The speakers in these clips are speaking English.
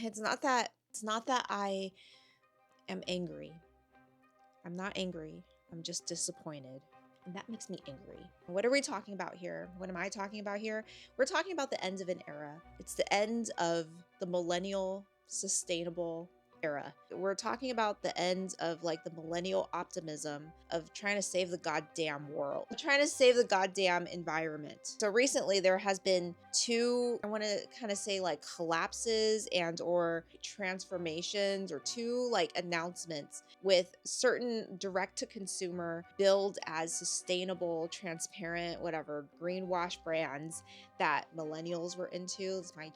It's not that I am angry. I'm not angry. I'm just disappointed. And that makes me angry. What are we talking about here? What am I talking about here? We're talking about the end of an era. It's the end of the millennial sustainable era. We're talking about the end of like the millennial optimism of trying to save the goddamn world, trying to save the goddamn environment. So recently there has been two, I want to kind of say like collapses and or transformations or two like announcements with certain direct to consumer billed as sustainable, transparent, whatever, greenwash brands that millennials were into. It's my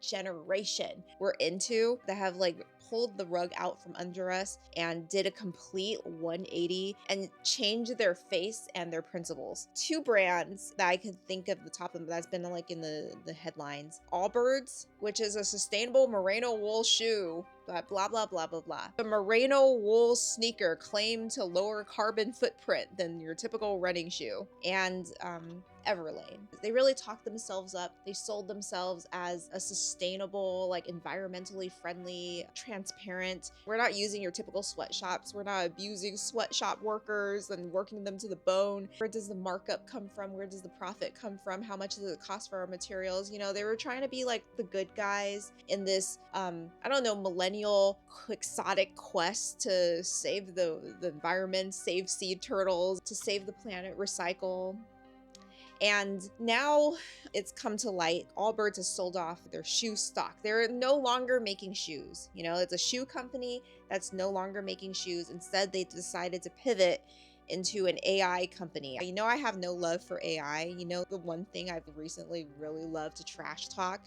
generation were into, that have like pulled the rug out from under us and did a complete 180 and changed their face and their principles. Two brands that I could think of the top of them that's been like in the headlines. Allbirds, which is a sustainable merino wool shoe, but blah, blah, blah, blah, blah. The merino wool sneaker claimed to lower carbon footprint than your typical running shoe. And Everlane. They really talked themselves up. They sold themselves as a sustainable, like environmentally friendly, transparent. We're not using your typical sweatshops. We're not abusing sweatshop workers and working them to the bone. Where does the markup come from? Where does the profit come from? How much does it cost for our materials? You know, they were trying to be like the good guys in this, I don't know, millennial quixotic quest to save the environment, save sea turtles, to save the planet, recycle. And now it's come to light. Allbirds has sold off their shoe stock. They're no longer making shoes. You know, it's a shoe company that's no longer making shoes. Instead, they decided to pivot into an AI company. You know, I have no love for AI. You know, the one thing I've recently really loved to trash talk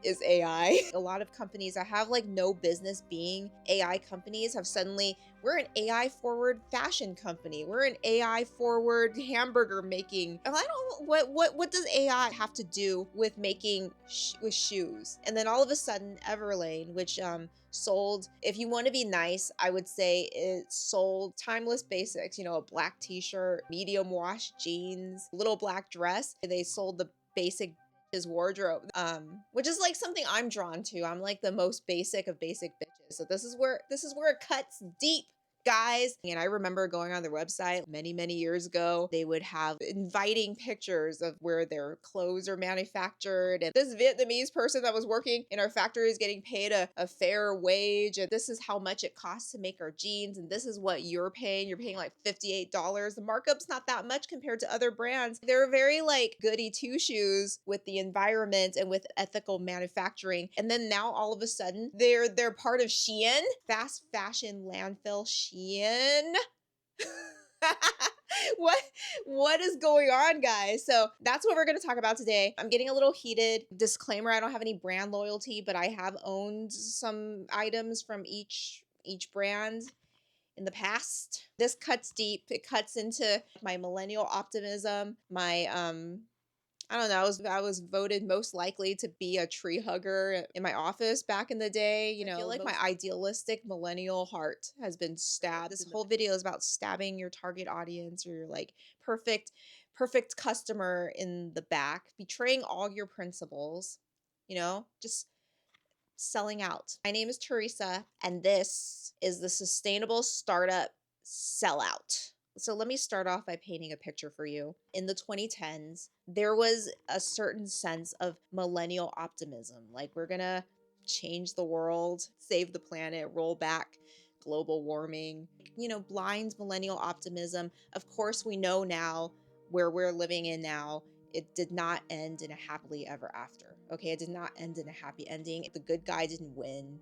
is AI. A lot of companies that have like no business being AI companies have suddenly, we're an AI forward fashion company. We're an AI forward hamburger making. And I don't, what does AI have to do with making with shoes? And then all of a sudden Everlane, which sold, if you want to be nice, I would say it sold timeless basics, you know, a black t-shirt, medium wash jeans, little black dress. They sold the basic his wardrobe, which is like something I'm drawn to. I'm like the most basic of basic bitches. So this is where it cuts deep, guys. And I remember going on their website many years ago. They would have inviting pictures of where their clothes are manufactured, and this Vietnamese person that was working in our factory is getting paid a fair wage, and this is how much it costs to make our jeans, and this is what you're paying like $58. The markup's not that much compared to other brands. They're very like goody two shoes with the environment and with ethical manufacturing. And then now all of a sudden they're part of Shien, fast fashion landfill Shien. what is going on, guys? So that's what we're going to talk about today. I'm getting a little heated. Disclaimer, I don't have any brand loyalty, but I have owned some items from each brand in the past. This cuts deep. It cuts into my millennial optimism, my I don't know, I was voted most likely to be a tree hugger in my office back in the day. You know, I feel like my idealistic millennial heart has been stabbed. This whole video is about stabbing your target audience or your like perfect customer in the back, betraying all your principles, you know, just selling out. My name is Teresa, and this is the Sustainable Startup Sellout. So let me start off by painting a picture for you. In the 2010s, there was a certain sense of millennial optimism. Like, we're gonna change the world, save the planet, roll back global warming. You know, blind millennial optimism. Of course, we know now where we're living in now, it did not end in a happily ever after. Okay, it did not end in a happy ending. The good guy didn't win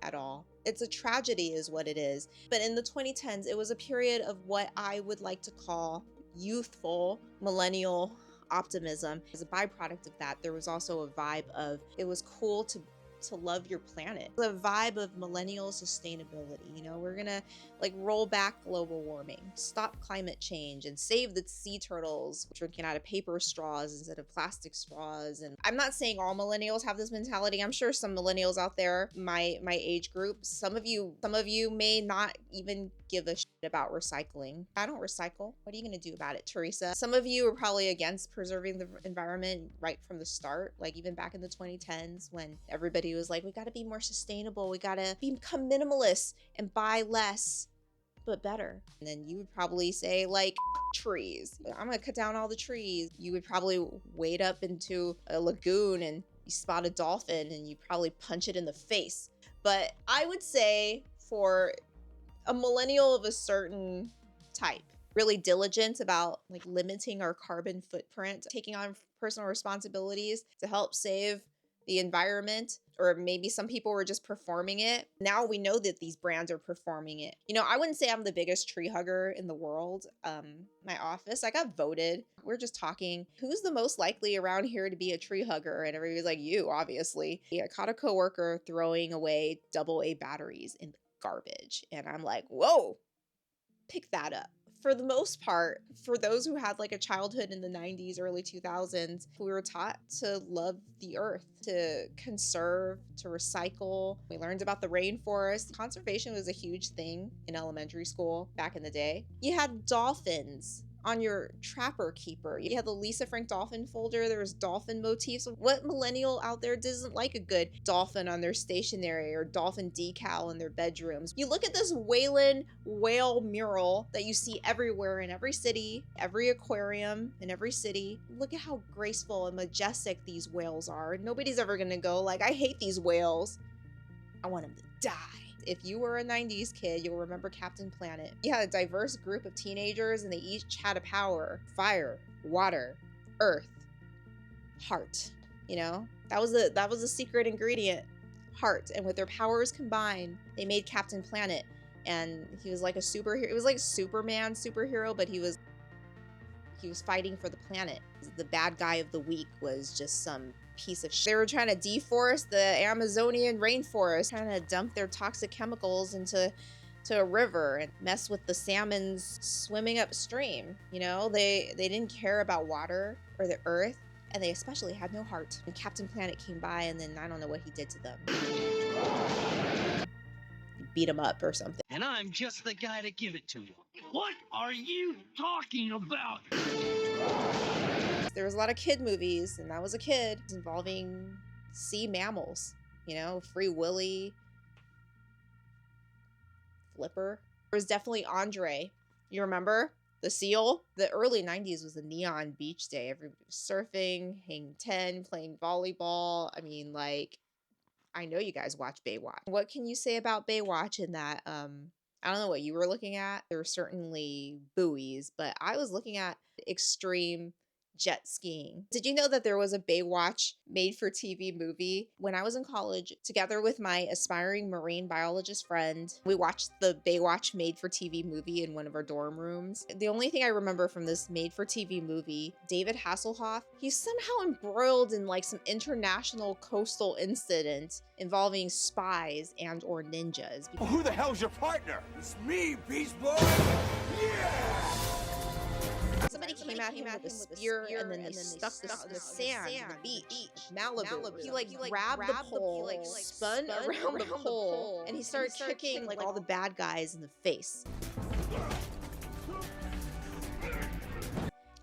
at all. It's a tragedy is what it is. But in the 2010s, it was a period of what I would like to call youthful millennial optimism. As a byproduct of that, there was also a vibe of it was cool to to love your planet. The vibe of millennial sustainability, you know, we're gonna like roll back global warming, stop climate change, and save the sea turtles drinking out of paper straws instead of plastic straws. And I'm not saying all millennials have this mentality. I'm sure some millennials out there, my age group, some of you may not even give a shit about recycling. I don't recycle. What are you gonna do about it, Teresa? Some of you are probably against preserving the environment right from the start, like even back in the 2010s when everybody was like, we gotta be more sustainable, we gotta become minimalist and buy less but better. And then you would probably say like, trees, I'm gonna cut down all the trees. You would probably wade up into a lagoon and you spot a dolphin and you probably punch it in the face. But I would say for a millennial of a certain type, really diligent about like limiting our carbon footprint, taking on personal responsibilities to help save the environment, or maybe some people were just performing it. Now we know that these brands are performing it. You know, I wouldn't say I'm the biggest tree hugger in the world. My office, I got voted. We're just talking, who's the most likely around here to be a tree hugger? And everybody's like, you, obviously. I caught a coworker throwing away AA batteries in the garbage. And I'm like, whoa, pick that up. For the most part, for those who had like a childhood in the 90s, early 2000s, we were taught to love the earth, to conserve, to recycle. We learned about the rainforest. Conservation was a huge thing in elementary school back in the day. You had dolphins on your Trapper Keeper. You had the Lisa Frank dolphin folder. There was dolphin motifs. What millennial out there doesn't like a good dolphin on their stationery or dolphin decal in their bedrooms? You look at this Whalen whale mural that you see everywhere in every city, every aquarium in every city. Look at how graceful and majestic these whales are. Nobody's ever gonna go like, I hate these whales. I want them to die. If you were a 90s kid, you'll remember Captain Planet. You had a diverse group of teenagers and they each had a power: fire, water, earth, heart. You know, that was a secret ingredient, heart. And with their powers combined, they made Captain Planet. And he was like a superhero. It was like Superman superhero, but he was fighting for the planet. The bad guy of the week was just some piece of shit. They were trying to deforest the Amazonian rainforest, trying to dump their toxic chemicals into a river and mess with the salmons swimming upstream. You know, they didn't care about water or the earth, and they especially had no heart. And Captain Planet came by, and then I don't know what he did to them. Beat him up or something. And I'm just the guy to give it to you. What are you talking about? There was a lot of kid movies, and I was a kid, involving sea mammals. You know, Free Willy, Flipper. There was definitely Andre. You remember? The seal? The early 90s was a neon beach day. Everybody was surfing, hanging 10, playing volleyball. I mean, like, I know you guys watch Baywatch. What can you say about Baywatch in that, I don't know what you were looking at. There were certainly buoys, but I was looking at extreme jet skiing. Did you know that there was a Baywatch made-for-TV movie? When I was in college, together with my aspiring marine biologist friend, we watched the Baywatch made-for-TV movie in one of our dorm rooms. The only thing I remember from this made-for-TV movie, David Hasselhoff, he's somehow embroiled in like some international coastal incident involving spies and or ninjas. Well, who the hell's your partner? It's me, Beast Boy! Yeah! Somebody came at him with a spear, and then they stuck the sand on the beach, Malibu. He like grabbed the pole, spun around the pole, and he started kicking like all the bad guys in the face.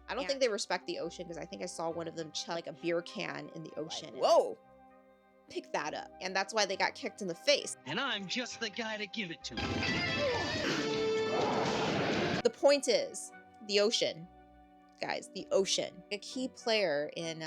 I don't think they respect the ocean, because I think I saw one of them chuck like a beer can in the ocean. Like, whoa! Pick that up. And that's why they got kicked in the face. And I'm just the guy to give it to you. The point is, the ocean. Guys, the ocean, a key player in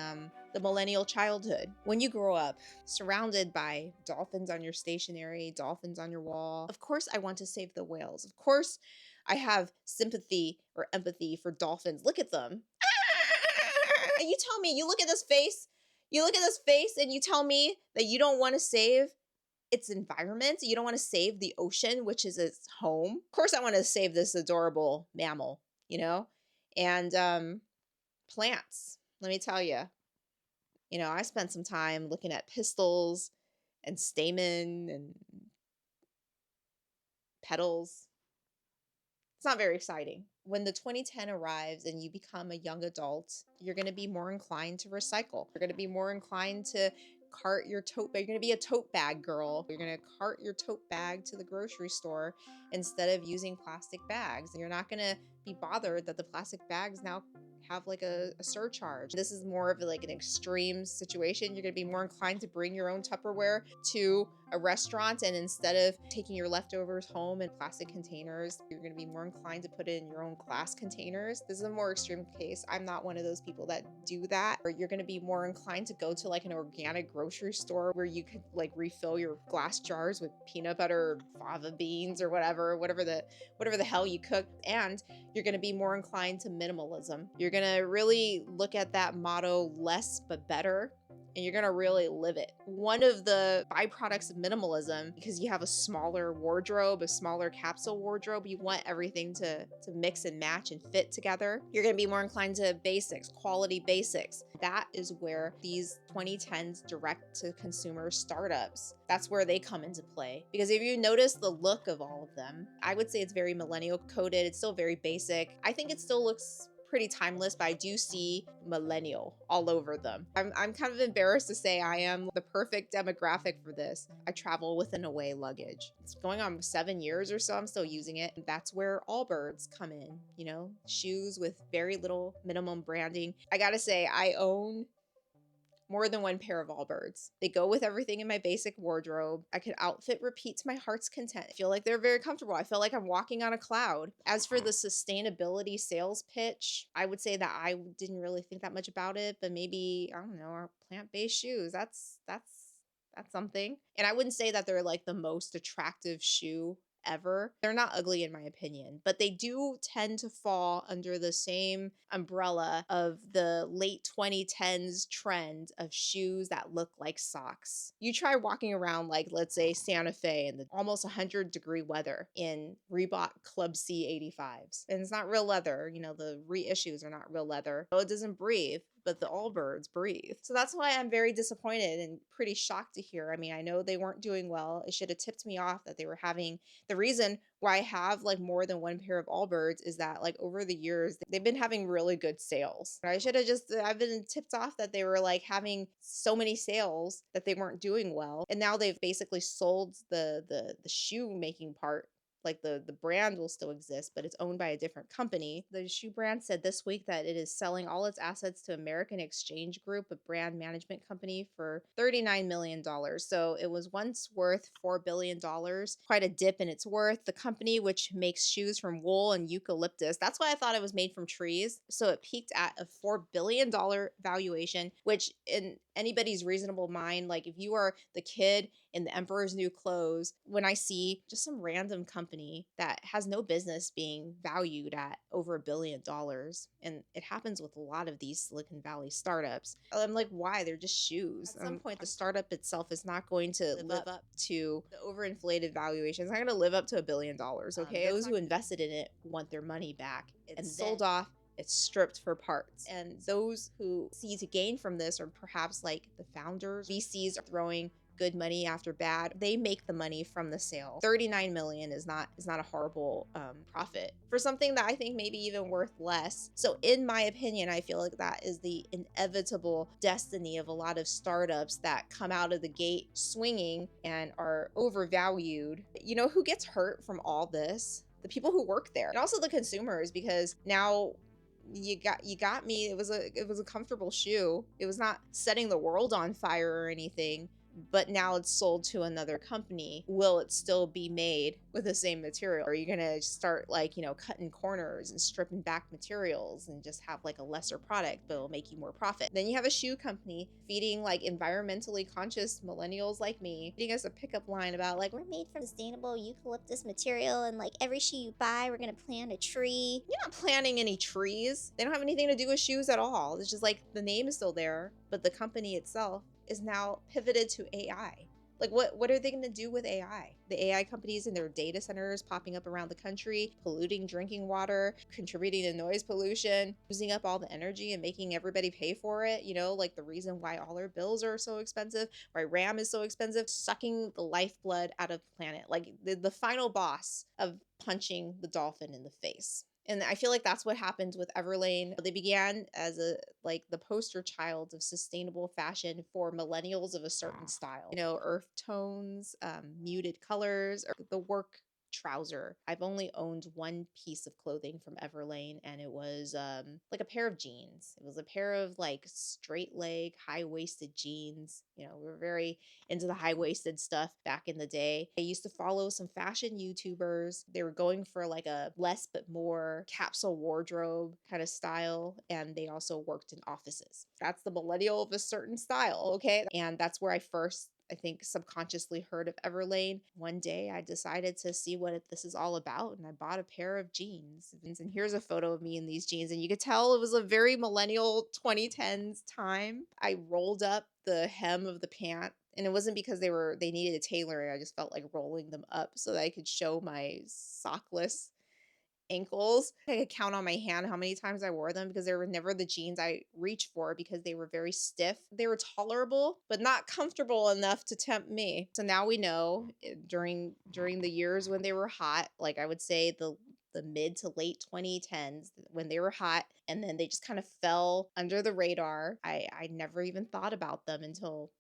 the millennial childhood. When you grow up surrounded by dolphins on your stationery, dolphins on your wall, of course I want to save the whales. Of course I have sympathy or empathy for dolphins. Look at them. And you tell me, you look at this face, and you tell me that you don't want to save its environment. You don't want to save the ocean, which is its home. Of course I want to save this adorable mammal, you know? And plants, let me tell you, I spent some time looking at pistils and stamen and petals. It's not very exciting. When the 2010 arrives and you become a young adult, you're going to be more inclined to recycle. You're going to be more inclined to cart your tote bag. You're going to be a tote bag girl. You're going to cart your tote bag to the grocery store instead of using plastic bags. And you're not going to be bothered that the plastic bags now have like a surcharge. This is more of like an extreme situation. You're going to be more inclined to bring your own Tupperware to a restaurant, and instead of taking your leftovers home in plastic containers, you're going to be more inclined to put it in your own glass containers. This is a more extreme case. I'm not one of those people that do that. Or you're going to be more inclined to go to like an organic grocery store where you could like refill your glass jars with peanut butter, fava beans, or whatever the hell you cook. And you're going to be more inclined to minimalism. You're going to really look at that motto, less but better, and you're gonna really live it. One of the byproducts of minimalism, because you have a smaller wardrobe, a smaller capsule wardrobe, you want everything to mix and match and fit together. You're gonna be more inclined to basics, quality basics. That is where these 2010s direct to consumer startups, that's where they come into play. Because if you notice the look of all of them, I would say it's very millennial coded. It's still very basic. I think it still looks pretty timeless, but I do see millennial all over them. I'm kind of embarrassed to say I am the perfect demographic for this. I travel with an away luggage. It's going on 7 years or so. I'm still using it. That's where Allbirds come in, you know, shoes with very little minimum branding. I gotta say, I own more than one pair of Allbirds. They go with everything in my basic wardrobe. I can outfit repeat to my heart's content. I feel like they're very comfortable. I feel like I'm walking on a cloud. As for the sustainability sales pitch, I would say that I didn't really think that much about it, but maybe, I don't know, our plant-based shoes. That's something. And I wouldn't say that they're like the most attractive shoe ever. They're not ugly in my opinion, but they do tend to fall under the same umbrella of the late 2010s trend of shoes that look like socks. You try walking around like, let's say, Santa Fe in the almost 100-degree weather in Reebok Club C 85s. And it's not real leather. You know, the reissues are not real leather. So it doesn't breathe, but the Allbirds breathe. So that's why I'm very disappointed and pretty shocked to hear. I mean, I know they weren't doing well. It should have tipped me off that they were having, the reason why I have like more than one pair of Allbirds is that like over the years, they've been having really good sales. I've been tipped off that they were like having so many sales that they weren't doing well. And now they've basically sold the shoe making part. Like the brand will still exist, but it's owned by a different company. The shoe brand said this week that it is selling all its assets to American Exchange Group, a brand management company, for $39 million. So it was once worth $4 billion, quite a dip in its worth. The company, which makes shoes from wool and eucalyptus, that's why I thought it was made from trees. So it peaked at a $4 billion valuation, which in anybody's reasonable mind, like if you are the kid in the Emperor's New Clothes, when I see just some random company that has no business being valued at over $1 billion, and it happens with a lot of these Silicon Valley startups, I'm like, why? They're just shoes. At some point, the startup itself is not going to live up to the overinflated valuation. It's not going to live up to $1 billion, okay? Those who invested in it want their money back. It's sold off. It's stripped for parts. And those who see to gain from this are perhaps like the founders. VCs are throwing good money after bad. They make the money from the sale. 39 million is not a horrible profit for something that I think maybe even worth less. So in my opinion, I feel like that is the inevitable destiny of a lot of startups that come out of the gate swinging and are overvalued. You know who gets hurt from all this? The people who work there, and also the consumers, because now you got me. It was a comfortable shoe. It was not setting the world on fire or anything, but now it's sold to another company. Will it still be made with the same material? Or are you gonna start like, you know, cutting corners and stripping back materials and just have like a lesser product, but it'll make you more profit? Then you have a shoe company feeding like environmentally conscious millennials like me, feeding us a pickup line about like, we're made from sustainable eucalyptus material, and like every shoe you buy, we're gonna plant a tree. You're not planting any trees. They don't have anything to do with shoes at all. It's just like the name is still there, but the company itself is now pivoted to AI. Like what are they going to do with AI? The AI companies and their data centers popping up around the country, polluting drinking water, contributing to noise pollution, using up all the energy and making everybody pay for it. You know, like the reason why all our bills are so expensive, why RAM is so expensive, sucking the lifeblood out of the planet. Like the final boss of punching the dolphin in the face. And I feel like that's what happened with Everlane. They began as the poster child of sustainable fashion for millennials of a certain style. You know, earth tones, muted colors, or the work trouser. I've only owned one piece of clothing from Everlane, and it was like a pair of jeans. It was a pair of like straight leg, high-waisted jeans. You know, we were very into the high-waisted stuff back in the day. I used to follow some fashion YouTubers. They were going for like a less but more capsule wardrobe kind of style, and they also worked in offices. That's the millennial of a certain style, okay? And that's where I first, I think, subconsciously heard of Everlane. One day I decided to see what this is all about, and I bought a pair of jeans. And here's a photo of me in these jeans, and you could tell it was a very millennial 2010s time. I rolled up the hem of the pant, and it wasn't because they needed a tailoring. I just felt like rolling them up so that I could show my sockless ankles. I could count on my hand how many times I wore them because they were never the jeans I reached for because they were very stiff. They were tolerable, but not comfortable enough to tempt me. So now we know during the years when they were hot, like I would say the mid to late 2010s when they were hot, and then they just kind of fell under the radar. I never even thought about them until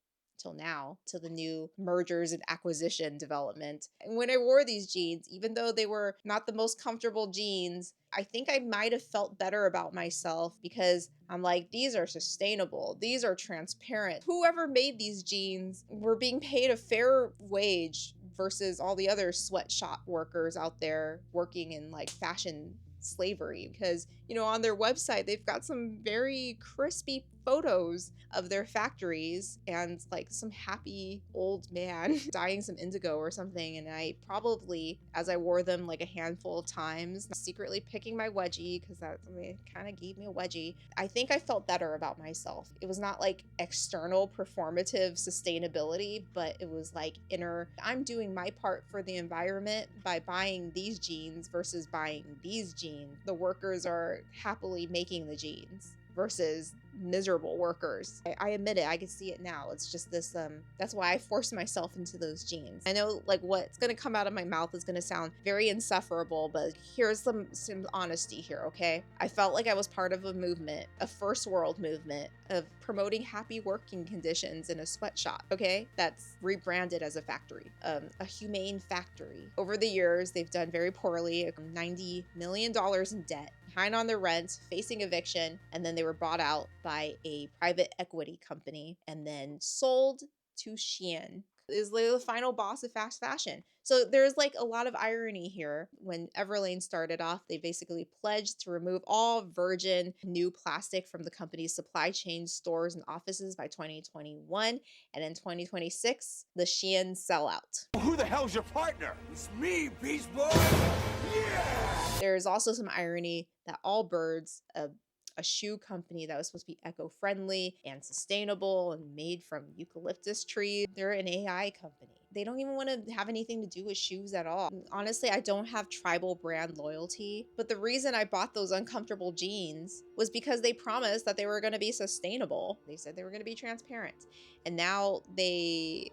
now, to the new mergers and acquisition development. And when I wore these jeans, even though they were not the most comfortable jeans, I think I might have felt better about myself because I'm like, these are sustainable, these are transparent. Whoever made these jeans were being paid a fair wage versus all the other sweatshop workers out there working in like fashion slavery, because you know on their website they've got some very crispy photos of their factories and like some happy old man dyeing some indigo or something, and I probably, as I wore them like a handful of times, secretly picking my wedgie because that kind of gave me a wedgie. I think I felt better about myself. It was not like external performative sustainability, but it was like inner, I'm doing my part for the environment by buying these jeans versus buying these jeans. The workers are happily making the jeans versus miserable workers. I admit it, I can see it now. It's just this, that's why I forced myself into those jeans. I know like what's gonna come out of my mouth is gonna sound very insufferable, but here's some honesty here, okay? I felt like I was part of a movement, a first world movement of promoting happy working conditions in a sweatshop, okay? That's rebranded as a factory, a humane factory. Over the years, they've done very poorly, $90 million in debt, behind on their rent, facing eviction, and then they were bought out by a private equity company and then sold to Shien. Is like the final boss of fast fashion. So there's like a lot of irony here. When Everlane started off, they basically pledged to remove all virgin new plastic from the company's supply chain, stores, and offices by 2021. And in 2026, the Shien sellout. Who the hell's your partner? It's me, Beast Boy! Yeah! There's also some irony that Allbirds, a shoe company that was supposed to be eco-friendly and sustainable and made from eucalyptus trees, they're an AI company. They don't even want to have anything to do with shoes at all. Honestly, I don't have tribal brand loyalty, but the reason I bought those uncomfortable jeans was because they promised that they were going to be sustainable. They said they were going to be transparent, and now they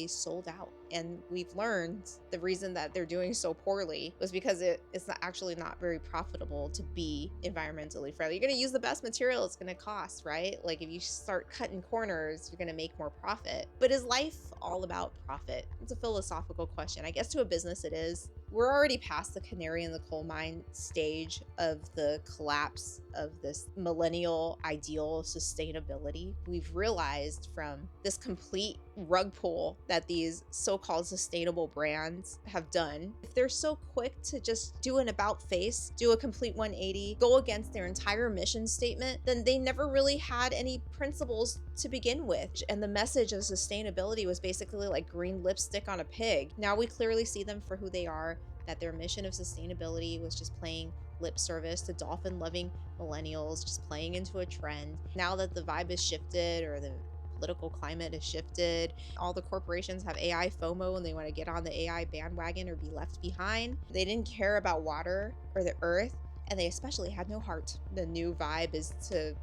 sold out. And we've learned the reason that they're doing so poorly was because it's actually not very profitable to be environmentally friendly. You're going to use the best material, it's going to cost, right? Like if you start cutting corners, you're going to make more profit. But is life all about profit? It's a philosophical question. I guess to a business it is. We're already past the canary in the coal mine stage of the collapse of this millennial ideal of sustainability. We've realized from this complete rug pull that these so-called sustainable brands have done, if they're so quick to just do an about face, do a complete 180, go against their entire mission statement, then they never really had any principles to begin with. And the message of sustainability was basically like green lipstick on a pig. Now we clearly see them for who they are, that their mission of sustainability was just playing lip service to dolphin loving millennials, just playing into a trend. Now that the vibe has shifted, or the political climate has shifted. All the corporations have AI FOMO and they want to get on the AI bandwagon or be left behind. They didn't care about water or the earth, and they especially had no heart. The new vibe is to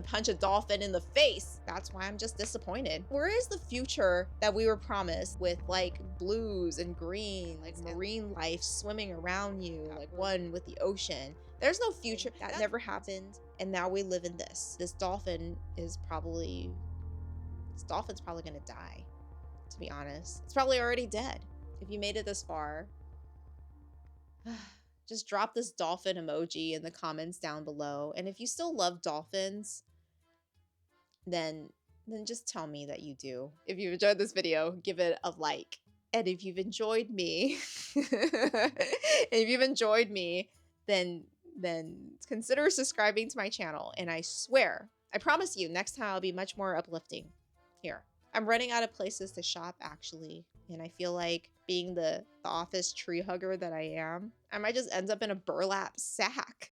punch a dolphin in the face. That's why I'm just disappointed. Where is the future that we were promised with like blues and green, like marine life swimming around you, like one with the ocean? There's no future. That never happened. And now we live in this. This dolphin's probably gonna die, to be honest. It's probably already dead. If you made it this far, just drop this dolphin emoji in the comments down below. And if you still love dolphins, then just tell me that you do. If you've enjoyed this video, give it a like. And if you've enjoyed me, then consider subscribing to my channel. And I swear, I promise you, next time I'll be much more uplifting. Here. I'm running out of places to shop, actually. And I feel like being the office tree hugger that I am, I might just end up in a burlap sack.